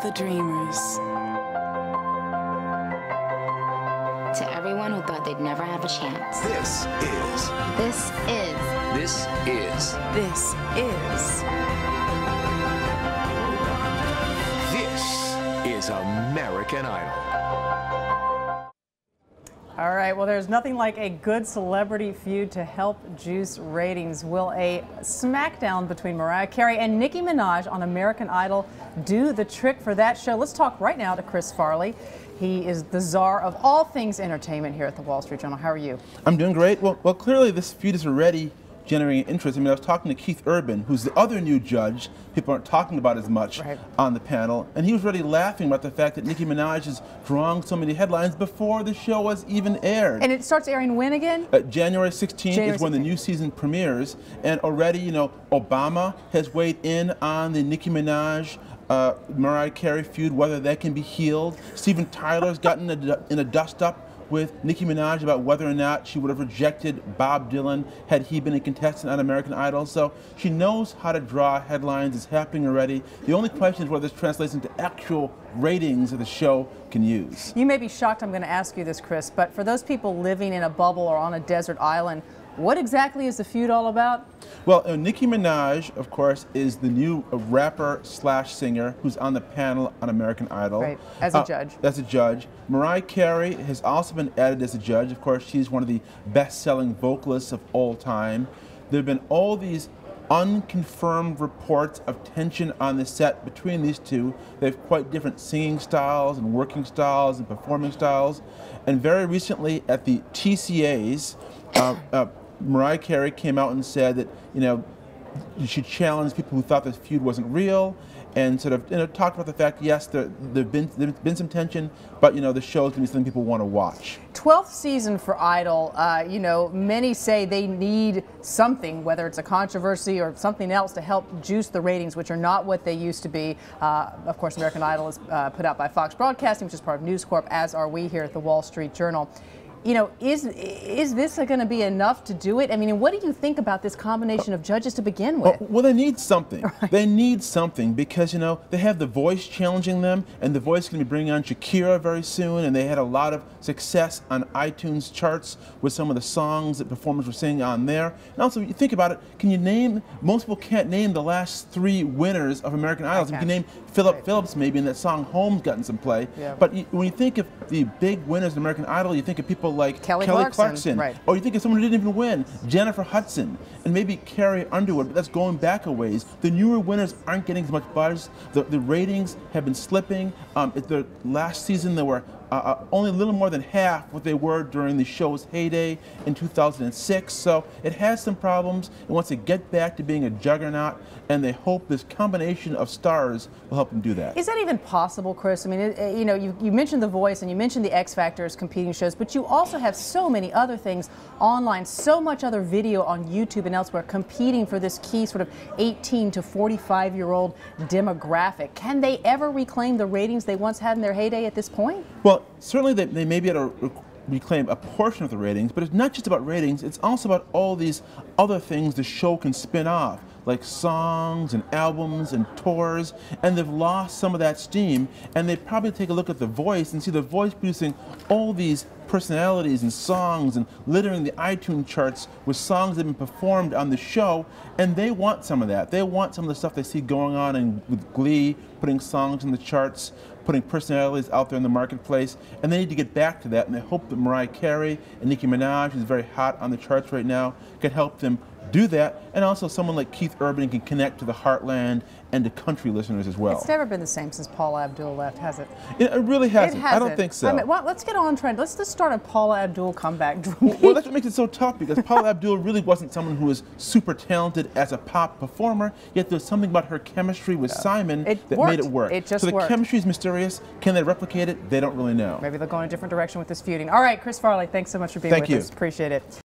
the dreamers. To everyone who thought they'd never have a chance. This is. This is. This is. This is. This is American Idol. All right, well, there's nothing like a good celebrity feud to help juice ratings. Will a smackdown between Mariah Carey and Nicki Minaj on American Idol do the trick for that show? Let's talk right now to Chris Farley. He is the czar of all things entertainment here at the Wall Street Journal. How are you? I'm doing great. Well, clearly this feud is already generating interest. I mean, I was talking to Keith Urban, who's the other new judge people aren't talking about as much on the panel, and he was already laughing about the fact that Nicki Minaj is drawing so many headlines before the show was even aired. And it starts airing when again? January 16th is when the new season premieres, and already, you know, Obama has weighed in on the Nicki Minaj Mariah Carey feud, whether that can be healed. Steven Tyler's gotten in a dust-up with Nicki Minaj about whether or not she would have rejected Bob Dylan had he been a contestant on American Idol. So she knows how to draw headlines. It's happening already. The only question is whether this translates into actual ratings that the show can use. You may be shocked I'm going to ask you this, Chris, but for those people living in a bubble or on a desert island, what exactly is the feud all about? Well, Nicki Minaj, of course, is the new rapper/singer who's on the panel on American Idol. Right, as a judge. As a judge. Mariah Carey has also been added as a judge. Of course, she's one of the best-selling vocalists of all time. There have been all these unconfirmed reports of tension on the set between these two. They have quite different singing styles and working styles and performing styles. And very recently at the TCAs, Mariah Carey came out and said that, you know, she challenged people who thought this feud wasn't real, and sort of, you know, talked about the fact, yes, there's been some tension, but, you know, the show is going to be something people want to watch. 12th season for Idol. You know, many say they need something, whether it's a controversy or something else, to help juice the ratings, which are not what they used to be. Of course, American Idol is put out by Fox Broadcasting, which is part of News Corp, as are we here at the Wall Street Journal. You know, is this going to be enough to do it? I mean, and what do you think about this combination of judges to begin with? Well, they need something. Right. They need something because, you know, they have The Voice challenging them, and The Voice is going to be bringing on Shakira very soon, and they had a lot of success on iTunes charts with some of the songs that performers were singing on there. And also, you think about it, can you name, most people can't name the last 3 winners of American Idol. You can name Philip Phillips maybe, and that song Home's gotten some play. Yeah. But when you think of the big winners of American Idol, you think of people like Kelly Clarkson. Right. Or you think of someone who didn't even win, Jennifer Hudson, and maybe Carrie Underwood, but that's going back a ways. The newer winners aren't getting as much buzz. The ratings have been slipping. The last season there were only a little more than half what they were during the show's heyday in 2006. So it has some problems. It wants to get back to being a juggernaut, and they hope this combination of stars will help them do that. Is that even possible, Chris? I mean, you know, you mentioned The Voice and you mentioned the X Factor as competing shows, but you also have so many other things online, so much other video on YouTube and elsewhere competing for this key sort of 18 to 45-year-old demographic. Can they ever reclaim the ratings they once had in their heyday at this point? Well, certainly they may be able to reclaim a portion of the ratings, but it's not just about ratings, it's also about all these other things the show can spin off, like songs and albums and tours, and they've lost some of that steam, and they probably take a look at The Voice and see The Voice producing all these personalities and songs and littering the iTunes charts with songs that have been performed on the show, and they want some of that. They want some of the stuff they see going on with Glee, putting songs in the charts, putting personalities out there in the marketplace, and they need to get back to that, and they hope that Mariah Carey and Nicki Minaj, who's very hot on the charts right now, can help them do that, and also someone like Keith Urban can connect to the heartland and to country listeners as well. It's never been the same since Paula Abdul left, has it? It really hasn't. It hasn't. I don't think so. I mean, well, let's get on trend. Let's just start a Paula Abdul comeback. Well, that's what makes it so tough, because Paula Abdul really wasn't someone who was super talented as a pop performer, yet there's something about her chemistry with Simon that made it work. It just so the worked. chemistry is mysterious. Can they replicate it? They don't really know. Maybe they'll go in a different direction with this feuding. All right, Chris Farley, thanks so much for being with us. Appreciate it.